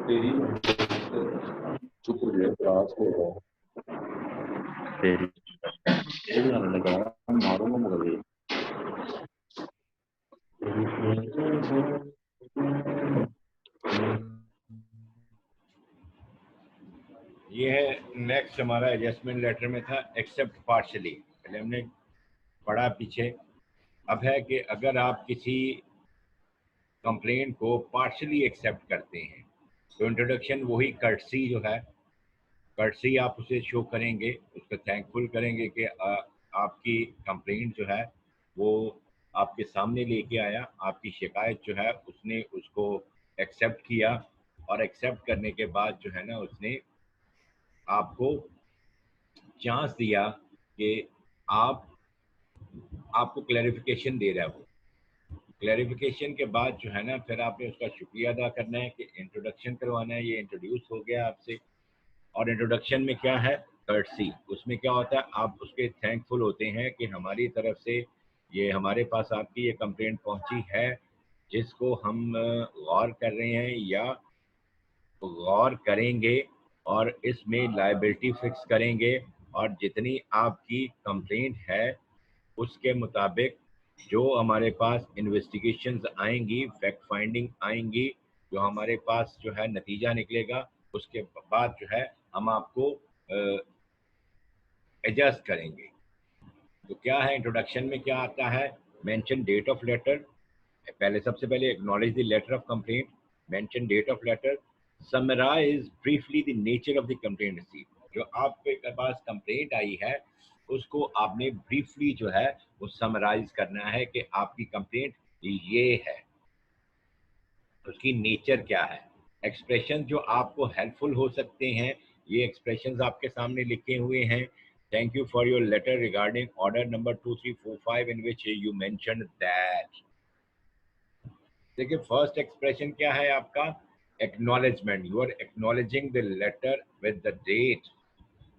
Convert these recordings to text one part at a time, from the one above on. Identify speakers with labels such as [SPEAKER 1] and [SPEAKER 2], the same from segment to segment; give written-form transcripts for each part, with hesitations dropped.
[SPEAKER 1] तेरी चुप हो गया, क्लास हो रहा
[SPEAKER 2] तेरी एक गाना लगा मारूंगा मगर
[SPEAKER 3] ये है नेक्स्ट हमारा एडजस्टमेंट लेटर में था एक्सेप्ट पार्शली, पहले हमने पढ़ा पीछे। अब है कि अगर आप किसी कंप्लेंट को पार्शली एक्सेप्ट करते हैं तो इंट्रोडक्शन वही कर्टसी जो है, कर्टसी आप उसे शो करेंगे, उसको थैंकफुल करेंगे कि आपकी कंप्लेंट जो है वो आपके सामने लेके आया, आपकी शिकायत जो है उसने उसको एक्सेप्ट किया, और एक्सेप्ट करने के बाद जो है ना उसने आपको चांस दिया कि आपको क्लैरिफिकेशन दे रहा है। वो क्लैरिफिकेशन के बाद जो है ना फिर आपने उसका शुक्रिया अदा करना है कि इंट्रोडक्शन करवाना है, ये इंट्रोड्यूस हो गया आपसे। और इंट्रोडक्शन में क्या है, कर्टसी, उसमें क्या होता है आप उसके थैंकफुल होते हैं कि हमारी तरफ से ये हमारे पास आपकी ये कंप्लेंट पहुंची है जिसको हम गौर कर रहे हैं या गौर करेंगे और इसमें लायबिलिटी फिक्स करेंगे, और जितनी आपकी कंप्लेंट है उसके मुताबिक जो हमारे पास इन्वेस्टिगेशंस आएंगी, फैक्ट फाइंडिंग आएंगी, जो हमारे पास जो है नतीजा निकलेगा, उसके बाद जो है हम आपको एडजस्ट करेंगे। तो क्या है इंट्रोडक्शन में क्या आता है, मेंशन डेट ऑफ लेटर, पहले सबसे पहले acknowledge the letter of complaint, mention date of letter, summarize briefly the nature of the complaint receive, जो आपके पास कंप्लेंट आई है उसको आपने ब्रीफली जो है वो समराइज करना है कि आपकी कंप्लेंट ये है, उसकी नेचर क्या है। एक्सप्रेशन जो आपको हेल्पफुल हो सकते हैं, ये एक्सप्रेशंस आपके सामने लिखे हुए हैं। Thank you for your letter regarding order number 2345 in which you mentioned that. देखिए फर्स्ट एक्सप्रेशन क्या है आपका, acknowledgement, you are acknowledging the letter with the date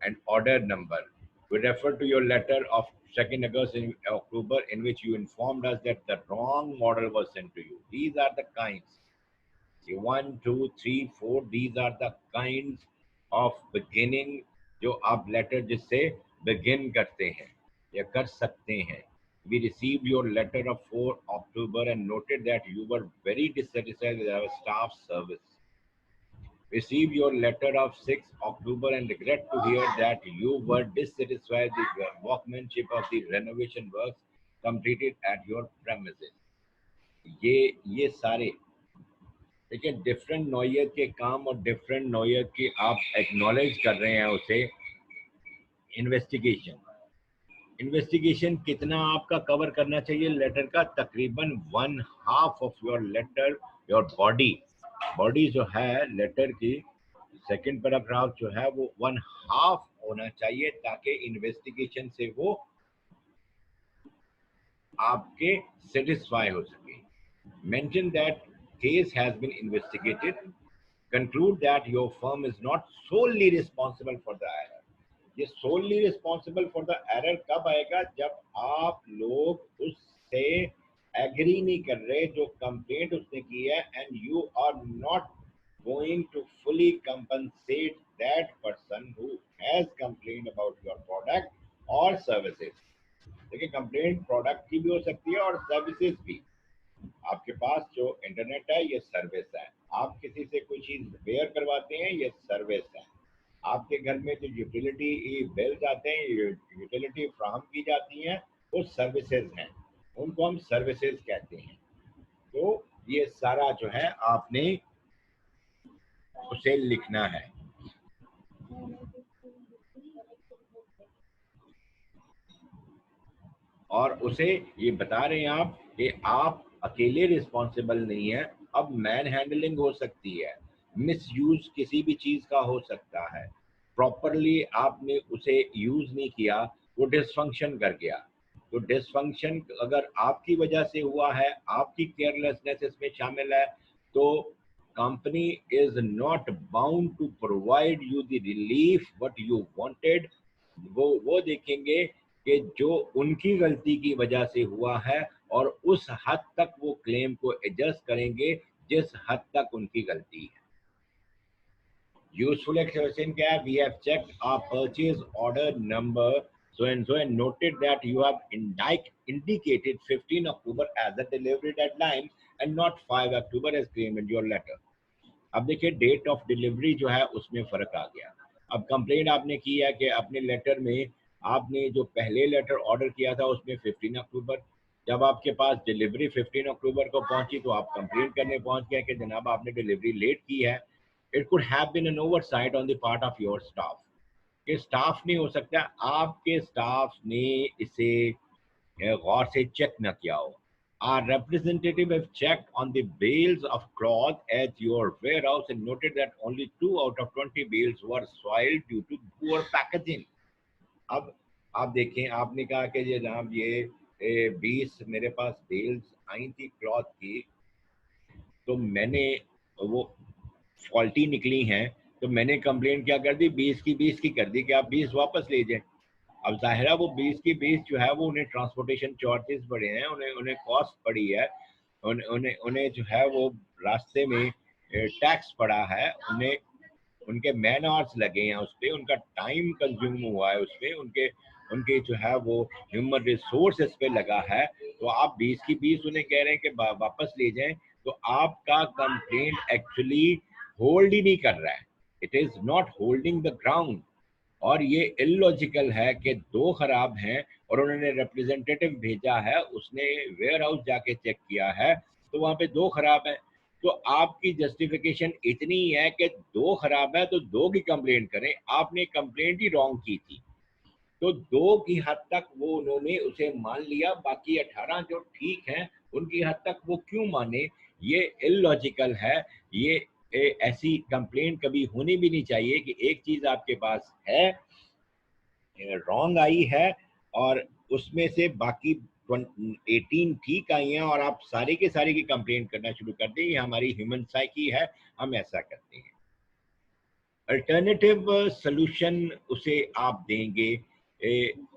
[SPEAKER 3] and order number. We refer to your letter of 2nd August in October in which you informed us that the wrong model was sent to you. These are the kinds. 1, 2, 3, 4. These are the kinds of beginning जो आप letter जिससे begin करते हैं या कर सकते हैं। We received your letter of 4 October and noted that you were very dissatisfied with our staff service. Received your letter of 6 October and regret to hear that you were dissatisfied with the workmanship of the renovation works completed at your premises. ये सारे देखिए different नौयत के काम और different नौयत की आप acknowledge कर रहे हैं उसे। इन्वेस्टिगेशन कितना आपका कवर करना चाहिए लेटर का, तकरीबन 1/2 of your letter, your body जो है लेटर की सेकंड पैराग्राफ जो है वो 1/2 होना चाहिए ताकि इन्वेस्टिगेशन से वो आपके सेटिस्फाई हो सके। Mention that case has been investigated, conclude that your firm is not solely responsible for the error. ये solely responsible for the error कब आएगा, जब आप लोग उससे एग्री नहीं कर रहे जो कंप्लेंट उसने की है, and you are not going to fully compensate that person who has complained about your product or services. देखिए कंप्लेंट प्रोडक्ट की भी हो सकती है और सर्विसेज भी। आपके पास जो इंटरनेट है ये सर्विस है, आप किसी से कोई चीज रिपेयर करवाते हैं ये सर्विस है, आपके घर में जो यूटिलिटी बिल्स आते हैं, यूटिलिटी फ्राहम की जाती हैं, वो सर्विसेज हैं, उनको हम सर्विसेज कहते हैं। तो ये सारा जो है आपने उसे लिखना है। और उसे ये बता रहे हैं आप कि आप अकेले रिस्पॉन्सिबल नहीं है, अब मैन हैंडलिंग हो सकती है, मिसयूज किसी भी चीज का हो सकता है, प्रॉपरली आपने उसे यूज नहीं किया, वो डिसफंक्शन कर गया। तो डिसफंक्शन अगर आपकी वजह से हुआ है, आपकी केयरलेसनेस इसमें शामिल है, तो company is not bound to provide you the relief what you wanted। वो देखेंगे कि जो उनकी गलती की वजह से हुआ है और उस हद तक वो क्लेम को एडजस्ट करेंगे जिस हद तक उनकी गलती है। यूजफुल एक्सप्रेशन क्या है? We have checked our purchase order number so and noted that you have indicated 15 October as the delivery deadline and not 5 October as claimed in your letter. अब देखिए डेट ऑफ डिलीवरी जो है उसमें फर्क आ गया। अब कंप्लेंट आपने की है कि अपने लेटर में आपने जो पहले लेटर ऑर्डर किया था उसमें 15 अक्टूबर, जब आपके पास डिलीवरी 15 अक्टूबर को पहुंची तो आप कंप्लेंट करने पहुंच गए कि जनाब आपने डिलीवरी लेट की है। It could have been an oversight on the part of your staff, कि स्टाफ नहीं हो सकता आपके स्टाफ ने इसे गौर से चेक न किया हो। Our representative have checked on the bales of cloth at your warehouse and noted that only 2 out of 20 bales were soiled due to poor packaging. अब आप देखें, आपने कहा कि जनाब ये 20 मेरे पास बेल्स आई थी क्लॉथ की, तो मैंने वो फॉल्टी निकली हैं, तो मैंने कंप्लेंट क्या कर दी, 20 की कर दी कि आप 20 वापस ले जाएं। अब जाहिर है वो 20 की 20 जो है वो उन्हें ट्रांसपोर्टेशन चार्जेस बढ़े हैं, उन्हें कॉस्ट पड़ी है, उन्हें जो है वो रास्ते में टैक्स पड़ा है, उन्हें उनके मैन आवर्स लगे हैं उस पर, उनका टाइम कंज्यूम हुआ है उस पर, उनके जो है वो ह्यूमन रिसोर्स इस पे लगा है। तो आप 20 की 20 उन्हें कह रहे हैं कि वापस ले जाएं, तो आपका कंप्लेंट एक्चुअली होल्ड ही नहीं कर रहा है, it is not holding the ground. और ये इलॉजिकल है कि 2 खराब हैं और उन्होंने रिप्रेजेंटेटिव भेजा है, उसने वेयर हाउस जाके चेक किया है तो वहां पे 2 खराब हैं। तो आपकी जस्टिफिकेशन इतनी है कि 2 खराब है तो 2 की कंप्लेंट करें, आपने कंप्लेंट ही रॉन्ग की थी। तो 2 की हद तक वो उन्होंने उसे मान लिया, बाकी 18 जो ठीक हैं उनकी हद तक वो क्यों माने? ये इलॉजिकल है। ये ऐसी कंप्लेंट कभी होनी भी नहीं चाहिए कि एक चीज आपके पास है रॉन्ग आई है और उसमें से बाकी 18 ठीक आई हैं और आप सारे के सारे की कंप्लेंट करना शुरू कर दें। ये हमारी ह्यूमन साइकी है, हम ऐसा करते हैं। अल्टरनेटिव सोल्यूशन उसे आप देंगे।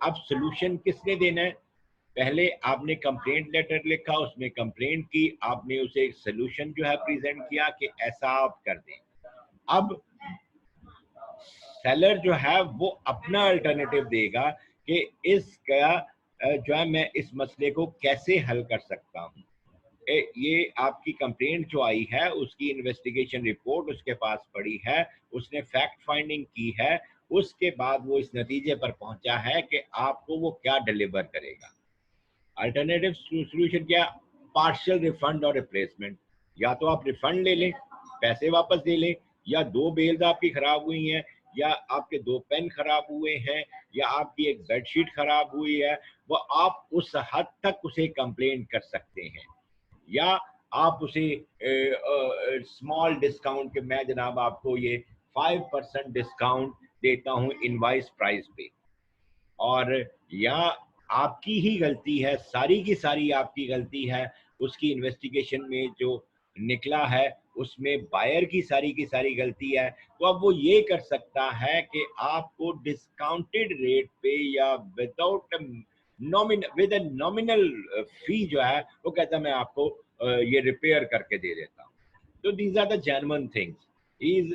[SPEAKER 3] अब सोल्यूशन किसने देना है? पहले आपने कंप्लेंट लेटर लिखा, उसमें कंप्लेंट की, आपने उसे एक सोल्यूशन जो है प्रेजेंट किया कि ऐसा आप कर दें। अब सेलर जो है वो अपना अल्टरनेटिव देगा कि इसका जो है मैं इस मसले को कैसे हल कर सकता हूँ। ये आपकी कंप्लेंट जो आई है उसकी इन्वेस्टिगेशन रिपोर्ट उसके पास पड़ी है, उसने फैक्ट फाइंडिंग की है, उसके बाद वो इस नतीजे पर पहुंचा है कि आपको वो क्या डिलीवर करेगा। अल्टरनेटिव सोल्यूशन क्या? पार्शियल रिफंड और रिप्लेसमेंट। या तो आप रिफंड ले लें, पैसे वापस दे लें, या 2 बेल्स आपकी खराब हुई हैं, या आपके 2 पेन खराब हुए हैं, या आपकी एक बेडशीट खराब हुई है, वो आप उस हद तक उसे कंप्लेन कर सकते हैं। या आप उसे स्मॉल डिस्काउंट के मैं जनाब आपको ये 5% डिस्काउंट देता हूं इनवाइस प्राइस पे, और या आपकी ही गलती है, सारी की सारी आपकी गलती है, उसकी इन्वेस्टिगेशन में जो निकला है उसमें बायर की सारी गलती है, तो अब वो ये कर सकता है कि आपको डिस्काउंटेड रेट पे या विदाउट विद नॉमिनल फी जो है वो कहता है मैं आपको ये रिपेयर करके दे देता हूँ। तो these are the genuine things. Is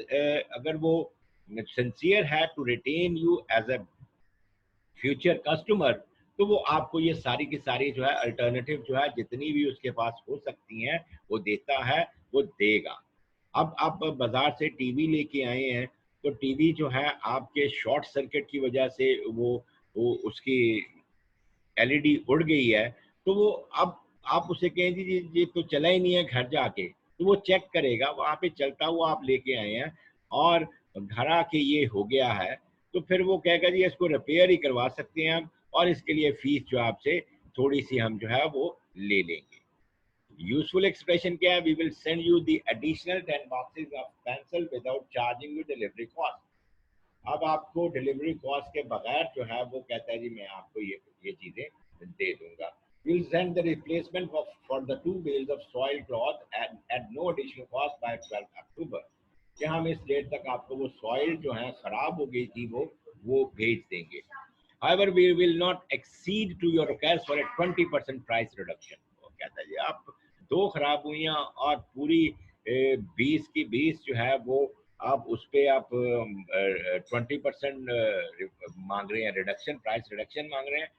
[SPEAKER 3] अगर वो सिंसियर है to retain you as a future customer, तो वो आपको ये सारी की सारी जो है अल्टरनेटिव जो है जितनी भी उसके पास हो सकती हैं वो देता है, वो देगा। अब आप बाजार से टीवी लेके आए हैं, तो टीवी जो है आपके शॉर्ट सर्किट की वजह से वो उसकी एलईडी उड़ गई है, तो वो अब आप उसे कहें जी ये तो चला ही नहीं है घर जाके, तो वो चेक करेगा, वहाँ पे चलता हुआ आप लेके आए हैं और घर आके ये हो गया है, तो फिर वो कहेगा जी इसको रिपेयर ही करवा सकते हैं हम, और इसके लिए फीस जो आपसे थोड़ी सी हम जो है वो ले लेंगे। यूजफुल एक्सप्रेशन क्या है? We will send you the additional 10 boxes of pencil without charging you delivery cost. अब आपको डिलीवरी कॉस्ट के बगैर जो है वो कहता है जी मैं आपको ये चीजें दे दूंगा। We'll send the replacement for the 2 bales of soiled cloth at no additional cost by 12 October। कि हम इस डेट तक आपको वो सॉइल जो है खराब हो गई थी वो भेज देंगे। However, we will not accede to your request for a 20% price reduction। वो कहता है जी आप 2 खराब हुई और पूरी 20 की 20 जो है वो आप उस पे आप 20% मांग रहे हैं रिडक्शन, प्राइस रिडक्शन मांग रहे हैं,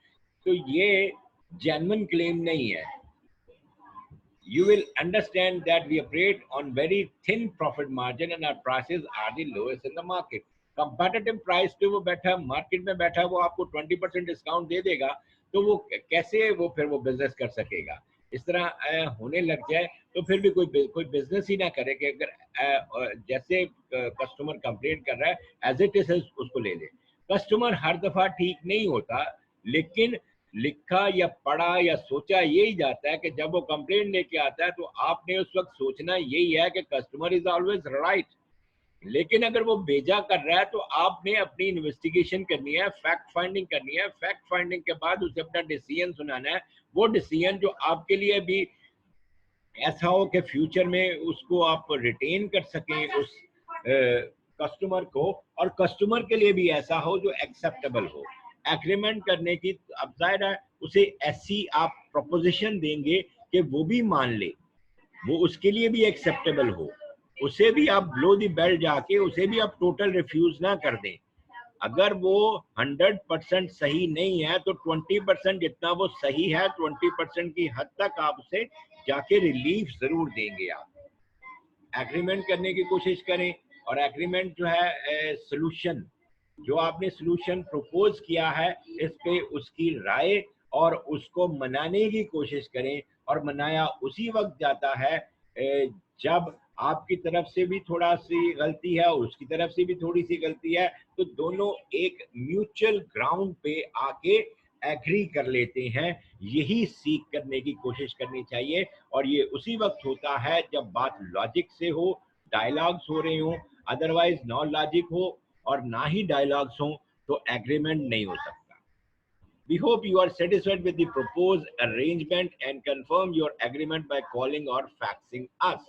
[SPEAKER 3] तो ये जेन्युइन क्लेम नहीं है. You will understand that we operate on very thin profit margin and our prices are the lowest in the market. Competitive price पे वो बैठा, मार्केट में बैठा, वो आपको 20% डिस्काउंट दे देगा, तो वो कैसे वो फिर वो बिजनेस कर सकेगा. इस तरह होने लग जाए तो फिर भी कोई बिजनेस ही ना करे कि अगर जैसे कस्टमर कंप्लेंट कर रहा है एज इट इज उसको ले ले. कस्टमर हर दफा ठीक नहीं होता, लेकिन लिखा या पढ़ा या सोचा यही जाता है कि जब वो कंप्लेंट लेके आता है तो आपने उस वक्त सोचना यही है कि कस्टमर इज ऑलवेज राइट. लेकिन अगर वो भेजा कर रहा है तो आपने अपनी इन्वेस्टिगेशन करनी है, फैक्ट फाइंडिंग करनी है. फैक्ट फाइंडिंग के बाद उसे अपना डिसीजन सुनाना है. वो डिसीजन जो आपके लिए भी ऐसा हो कि फ्यूचर में उसको आप रिटेन कर सकें उस कस्टमर को, और कस्टमर के लिए भी ऐसा हो जो एक्सेप्टेबल हो. एग्रीमेंट करने की अब जाहिर है उसे ऐसी आप प्रोपोजिशन देंगे कि वो भी मान ले, वो उसके लिए भी एक्सेप्टेबल हो. उसे भी आप ब्लो द बेल जाके उसे भी आप टोटल रिफ्यूज ना कर दें. अगर वो 100% सही नहीं है तो 20% जितना वो सही है 20% की हद तक आप उसे जाके रिलीफ जरूर देंगे. आप एग्रीमेंट करने की कोशिश करें, और एग्रीमेंट जो है सोल्यूशन जो आपने सोल्यूशन प्रपोज किया है इस पे उसकी राय और उसको मनाने की कोशिश करें. और मनाया उसी वक्त जाता है जब आपकी तरफ से भी थोड़ा सी गलती है और उसकी तरफ से भी थोड़ी सी गलती है, तो दोनों एक म्यूचुअल ग्राउंड पे आके एग्री कर लेते हैं. यही सीख करने की कोशिश करनी चाहिए, और ये उसी वक्त होता है जब बात लॉजिक से हो, डायलॉग्स हो रहे हो. अदरवाइज नॉ लॉजिक हो और ना ही डायलॉग्स हो तो एग्रीमेंट नहीं हो सकता. We hope you are satisfied with the proposed arrangement and confirm your agreement by calling or faxing us.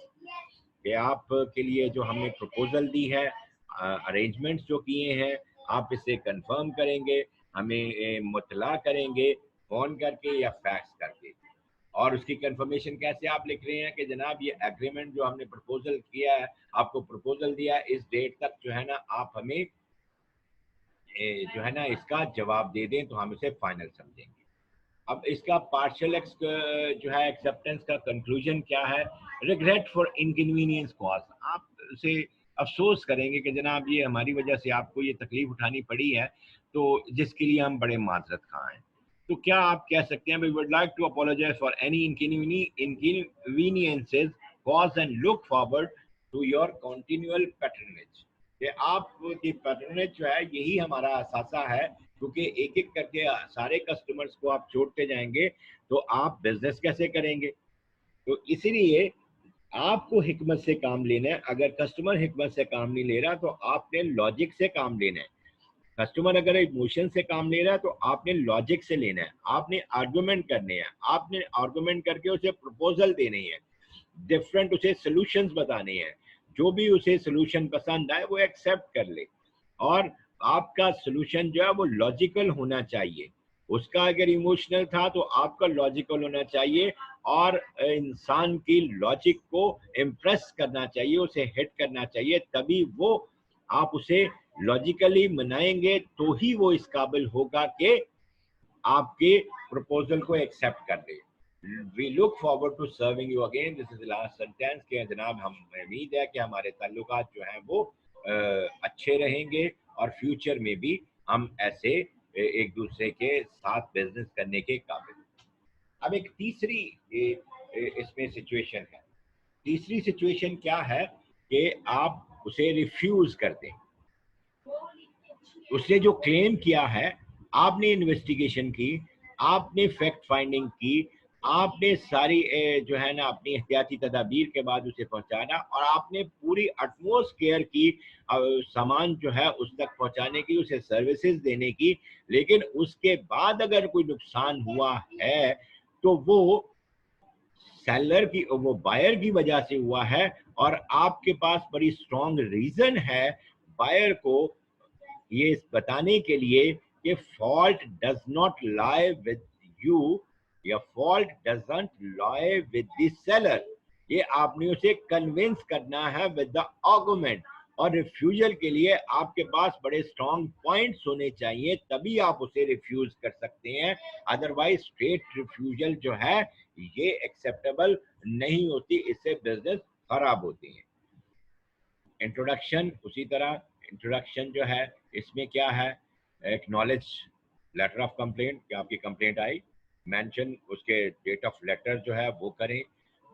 [SPEAKER 3] कि आप के लिए जो हमने प्रपोजल दी है, अरेंजमेंट्स जो किए हैं, आप इसे कंफर्म करेंगे, हमें मुतला करेंगे फोन करके या फैक्स करके. और उसकी कंफर्मेशन कैसे आप लिख रहे हैं कि जनाब ये एग्रीमेंट जो हमने प्रपोजल किया है, आपको प्रपोजल दिया है, इस डेट तक जो है ना आप हमें जो है ना इसका जवाब दे दें तो हम इसे फाइनल समझेंगे. अब इसका पार्शियल जो है एक्सेप्टेंस का कंक्लूजन क्या है? Regret for inconvenience cause. आप से अफसोस करेंगे कि जनाब ये हमारी वजह से आपको ये तकलीफ उठानी पड़ी है, तो जिसके लिए हम बड़े माजरत खां हैं. तो क्या आप कह सकते हैं, we would like to apologize for any inconveniences cause and look forward to your continual patronage. कि आपकी पैटर्नेज जो है यही हमारा असासा है, क्योंकि एक एक करके सारे कस्टमर्स को आप छोड़ते जाएंगे तो आप बिजनेस कैसे करेंगे. तो इसीलिए आपको हिकमत से काम लेना है. अगर कस्टमर हिकमत से काम नहीं ले रहा तो आपने लॉजिक से काम लेना है. कस्टमर अगर इमोशन से काम ले रहा है तो आपने लॉजिक से लेना है. आपने आर्गुमेंट करने हैं, आपने आर्गुमेंट करके उसे प्रपोजल देने हैं, डिफरेंट उसे सोल्यूशंस बताने हैं. जो भी उसे सोल्यूशन पसंद आए वो एक्सेप्ट कर ले, और आपका सोल्यूशन जो है वो लॉजिकल होना चाहिए. उसका अगर इमोशनल था तो आपका लॉजिकल होना चाहिए, और इंसान की लॉजिक को इम्प्रेस करना चाहिए, उसे हिट करना चाहिए. तभी वो आप उसे लॉजिकली मनाएंगे तो ही वो इस काबिल होगा कि आपके प्रपोजल को एक्सेप्ट कर ले. We look forward to serving you again. This is the last sentence के जनाब हम उम्मीद है कि हमारे ताल्लुकात जो हैं वो अच्छे रहेंगे और फ्यूचर में भी हम ऐसे एक दूसरे के साथ बिजनेस करने के काबिल. अब एक तीसरी इसमें सिचुएशन है. तीसरी सिचुएशन क्या है कि आप उसे रिफ्यूज कर दें. उसने जो क्लेम किया है, आपने इन्वेस्टिगेशन की, आपने फैक्ट फाइंडिंग की, आपने सारी जो है ना अपनी एहतियाती तदाबीर के बाद उसे पहुंचाना, और आपने पूरी अटमोस्ट केयर की सामान जो है उस तक पहुंचाने की, उसे सर्विसेज देने की. लेकिन उसके बाद अगर कोई नुकसान हुआ है तो वो सेलर की, वो बायर की वजह से हुआ है, और आपके पास बड़ी स्ट्रॉन्ग रीजन है बायर को ये बताने के लिए कि fault does not lie with you, या fault doesn't lie with the seller. ये आपने उसे कन्विंस करना है विद द आर्गुमेंट. और रिफ्यूजल के लिए आपके पास बड़े स्ट्रॉन्ग पॉइंट्स होने चाहिए, तभी आप उसे रिफ्यूज कर सकते हैं। अदरवाइज स्ट्रेट रिफ्यूजल जो है ये एक्सेप्टेबल नहीं होती, इससे बिजनेस खराब होती है। इंट्रोडक्शन उसी तरह, इंट्रोडक्शन जो है इसमें क्या है, एक्नॉलेज लेटर ऑफ कंप्लेंट कि आपकी कंप्लेंट आई, मेंशन उसके डेट ऑफ लेटर जो है वो करें,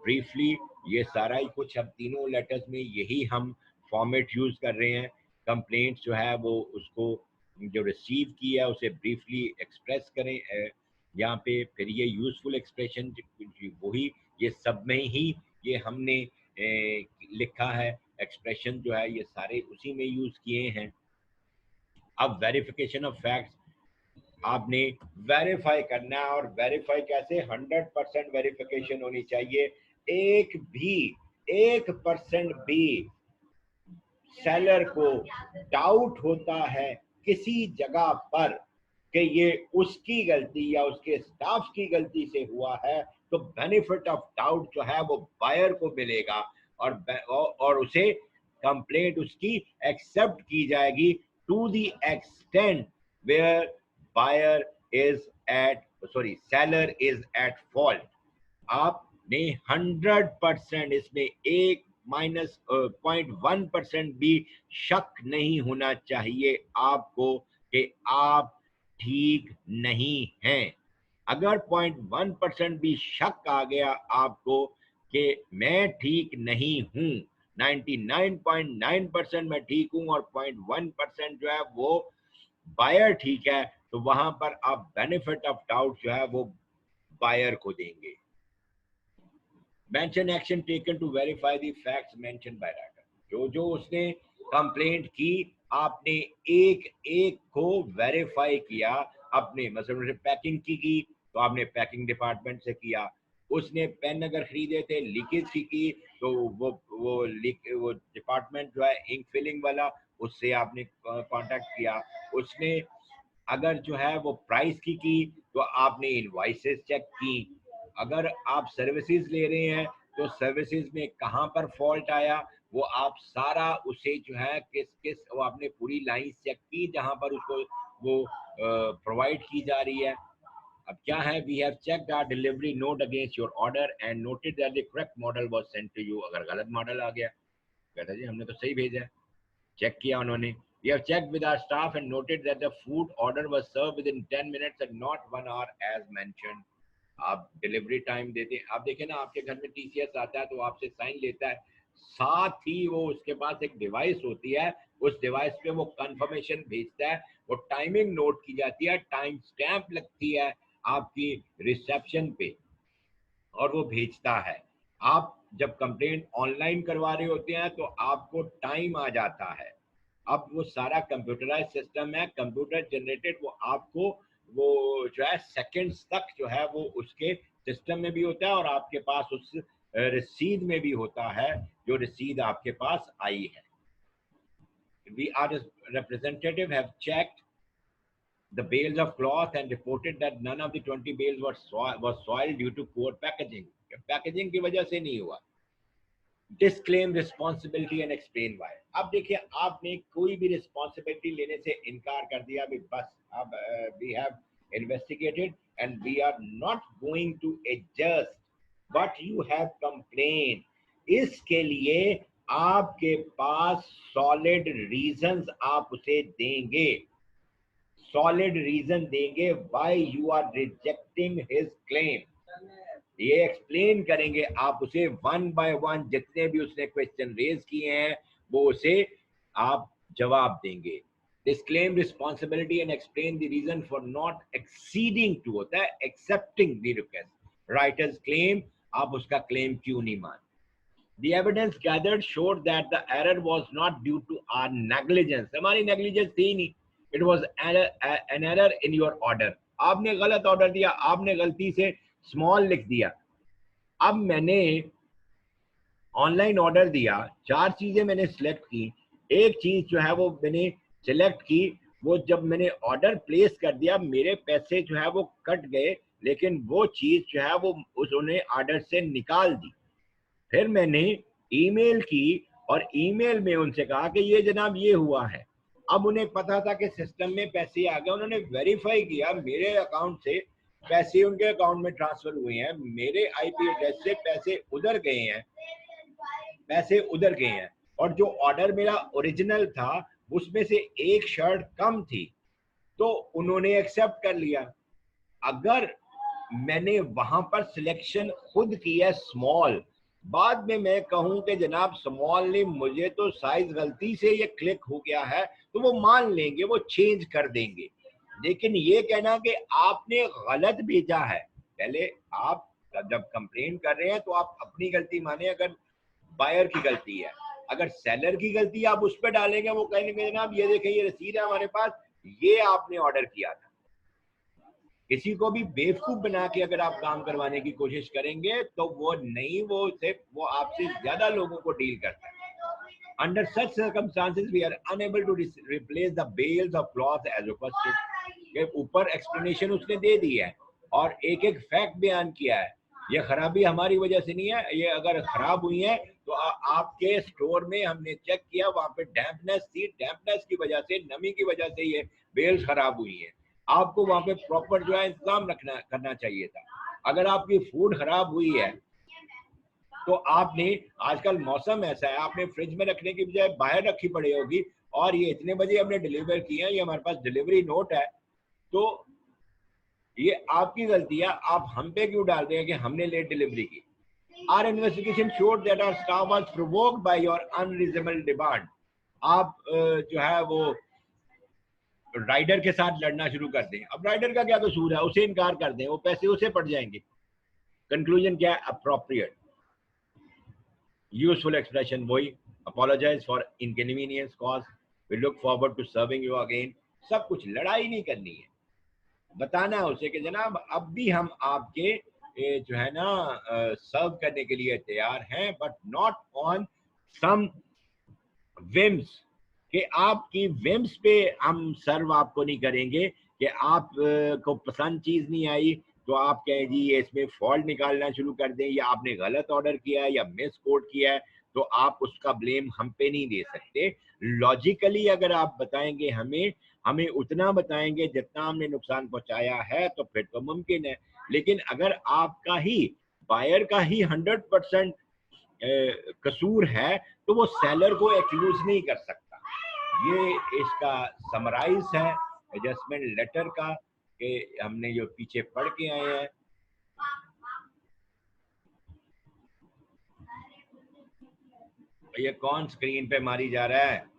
[SPEAKER 3] ब्रीफली ये सारा ही कुछ, अब तीनों लेटर्स में यही हम फॉर्मेट यूज कर रहे हैं। कंप्लेंट जो है वो उसको जो रिसीव की है उसे ब्रीफली एक्सप्रेस करें यहाँ पे। फिर ये यूजफुल एक्सप्रेशन वही, ये सब में ही ये हमने लिखा है, एक्सप्रेशन जो है ये सारे उसी में यूज किए हैं। अब वेरिफिकेशन ऑफ फैक्ट्स आपने वेरीफाई करना है, और वेरीफाई कैसे, 100% वेरिफिकेशन होनी चाहिए। 1% भी सेलर को डाउट होता है किसी जगह पर कि ये उसकी गलती या उसके स्टाफ की गलती से हुआ है, तो बेनिफिट ऑफ डाउट जो है वो बायर को मिलेगा, और उसे कंप्लेंट उसकी एक्सेप्ट की जाएगी to the extent where buyer is at seller is at fault। आपने 100% इसमें 1-0.1% भी शक नहीं होना चाहिए आपको कि आप ठीक नहीं हैं। अगर 0.1% भी शक आ गया आपको कि मैं ठीक नहीं हूं, 99.9% मैं ठीक हूं और 0.1% जो है वो बायर ठीक है, तो वहां पर आप बेनिफिट ऑफ डाउट जो है वो बायर को देंगे। Mention action taken to verify the facts mention by writer. जो जो उसने कंप्लेंट की आपने एक एक को वेरीफाई किया। अपने मतलब पैकिंग की तो आपने पैकिंग डिपार्टमेंट से किया, उसने पेन अगर खरीदे थे लीकेज की तो वो डिपार्टमेंट जो है इंक फिलिंग वाला, उससे आपने कांटेक्ट किया। उसने अगर जो है वो प्राइस की तो आपने इनवॉइसेस चेक की। अगर आप सर्विसेज ले रहे हैं तो सर्विसेज में कहाँ पर फॉल्ट आया वो आप सारा उसे जो है किस वो आपने पूरी लाइन चेक की जहाँ पर उसको वो प्रोवाइड की जा रही है। अब क्या है, we have checked our delivery note against your order and noted that the correct model was sent to you. अगर गलत मॉडल आ गया, कहता जी हमने तो सही भेजा है, चेक किया उन्होंने। We have checked with our staff and noted that the food order was served within 10 minutes and not 1 hour as mentioned। आप डिलीवरी टाइम देते हैं, आप देखें ना आपके घर में TCS आता है तो आपसे साइन लेता है, साथ ही वो उसके पास एक डिवाइस होती है, उस डिवाइस पे वो कंफर्मेशन भेजता है, वो टाइमिंग नोट की जाती है, टाइम स्टैंप लगती है आपकी रिसेप्शन पे और वो भेजता है। आप जब कंप्लेंट ऑनलाइन करवा रहे होते हैं तो आपको टाइम आ जाता है। अब वो सारा कंप्यूटराइज सिस्टम है, कंप्यूटर जनरेटेड, वो आपको वो जो है सेकंड्स तक जो है वो उसके सिस्टम में भी होता है और आपके पास उस रसीद में भी होता है जो रसीद आपके पास आई है। We are representative have checked the bales of cloth and reported that none of the 20 bales was soiled due to poor packaging। Packaging की वजह से नहीं हुआ। Disclaim responsibility and explain why. अब देखिए आपने कोई भी रिस्पॉन्सिबिलिटी लेने से इनकार कर दिया, अभी बस अब we have investigated and we are not going to adjust what you have complain. इसके लिए आपके पास सॉलिड रीजंस आप उसे देंगे, सॉलिड रीजन देंगे why you are rejecting his claim. ये एक्सप्लेन करेंगे आप उसे वन बाय वन, जितने भी उसने क्वेश्चन रेज किए हैं वो उसे आप जवाब देंगे। Disclaim responsibility and explain the reason for not exceeding to, होता है accepting the request. Writer's claim, आप उसका क्लेम क्यों नहीं मान। The evidence gathered showed that the error was not due to our negligence। हमारी नेग्लिजेंस थी नहीं, it was an error in your order। आपने गलत ऑर्डर दिया, आपने गलती से स्मॉल लिख दिया। अब मैंने ऑनलाइन ऑर्डर दिया, 4 चीजें मैंने सिलेक्ट की, एक चीज जो है वो मैंने सिलेक्ट की, वो जब मैंने ऑर्डर प्लेस कर दिया मेरे पैसे जो है वो कट गए, लेकिन वो चीज जो है वो उन्होंने ऑर्डर से निकाल दी। फिर मैंने ईमेल की और ईमेल में उनसे कहा कि ये जनाब ये हुआ है। अब उन्हें पता था कि सिस्टम में पैसे आ गए, उन्होंने वेरीफाई किया मेरे अकाउंट से पैसे उनके अकाउंट में ट्रांसफर हुए हैं, मेरे आईपी एड्रेस से पैसे उधर गए हैं, पैसे उधर गए हैं, और जो ऑर्डर मेरा ओरिजिनल था उसमें से एक शर्ट कम थी तो उन्होंने एक्सेप्ट कर लिया। अगर मैंने वहां पर सिलेक्शन खुद किया स्मॉल, बाद में मैं कहूं कि जनाब स्मॉल ने मुझे तो साइज गलती से ये क्लिक हो गया है, तो वो मान लेंगे, वो चेंज कर देंगे। लेकिन ये कहना कि आपने गलत भेजा है, पहले आप जब कंप्लेन कर रहे हैं तो आप अपनी गलती माने, अगर बायर की गलती है, अगर सेलर की गलती आप उस पर डालेंगे, वो कहेंगे जनाब ये देखें ये रसीद है हमारे पास, ये आपने ऑर्डर किया था। किसी को भी बेवकूफ बना के अगर आप काम करवाने की कोशिश करेंगे तो वो नहीं, वो आपसे ज्यादा लोगों को डील करता है। Under such circumstances, we are unable to replace the bales of cloth as requested। के ऊपर एक्सप्लेनेशन उसने दे दी है और एक एक फैक्ट बयान किया है। ये खराबी हमारी वजह से नहीं है, ये अगर खराब हुई है तो आपके स्टोर में हमने चेक किया, वहां पे डैम्पनेस थी, डैम्पनेस की वजह से, नमी की वजह से ये बेल्स खराब हुई है। आपको वहां पे प्रॉपर जो है इंतजाम करना चाहिए था। अगर आपकी फूड खराब हुई है तो आपने, आजकल मौसम ऐसा है, आपने फ्रिज में रखने की बजाय बाहर रखी पड़ी होगी, और ये इतने बजे हमने डिलीवर किया, ये हमारे पास डिलीवरी नोट है, तो ये आपकी गलती है, आप हम पे क्यों डाल रहे हैं कि हमने लेट डिलीवरी की। Our investigation showed that our staff was provoked by your unreasonable demand। आप जो है वो राइडर के साथ लड़ना शुरू कर दें। अब राइडर का क्या कसूर है, उसे इनकार कर दें, वो पैसे उसे पड़ जाएंगे। कंक्लूजन क्या है, अप्रोप्रिएट यूजफुल एक्सप्रेशन वही, apologize for inconvenience cause, we look forward to serving you again. सब कुछ, लड़ाई नहीं करनी है, बताना है उसे कि जनाब अब भी हम आपके जो है ना सर्व करने के लिए तैयार हैं, but not on some whims, कि आपकी विम्स पे हम सर्व आपको नहीं करेंगे, कि आप को पसंद चीज नहीं आई तो आप कहें जी ये इसमें फॉल्ट निकालना शुरू कर दें, या आपने गलत ऑर्डर किया है या मिस कोड किया है, तो आप उसका ब्लेम हम पे नहीं दे सकते। लॉजिकली अगर आप बताएंगे हमें उतना बताएंगे जितना हमने नुकसान पहुंचाया है, तो फिर तो मुमकिन है। लेकिन अगर आपका ही, बायर का ही 100% कसूर है, तो वो सेलर को एक्यूज नहीं कर सकता। ये इसका समराइज है एडजस्टमेंट लेटर का, कि हमने जो पीछे पढ़ के आए हैं। ये कौन स्क्रीन पे मारी जा रहा है?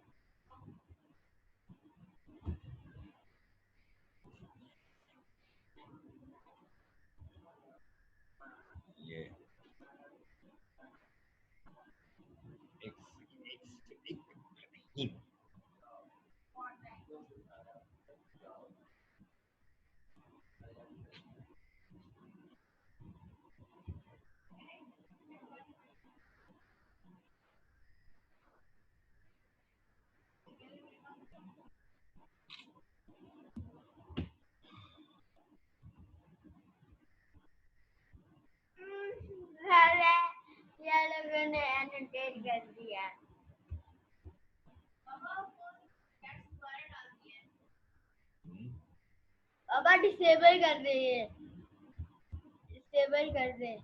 [SPEAKER 3] ये
[SPEAKER 4] लोगों ने एनोटेट कर दिया। बाबा डिसेबल कर दे, डिसेबल कर दे।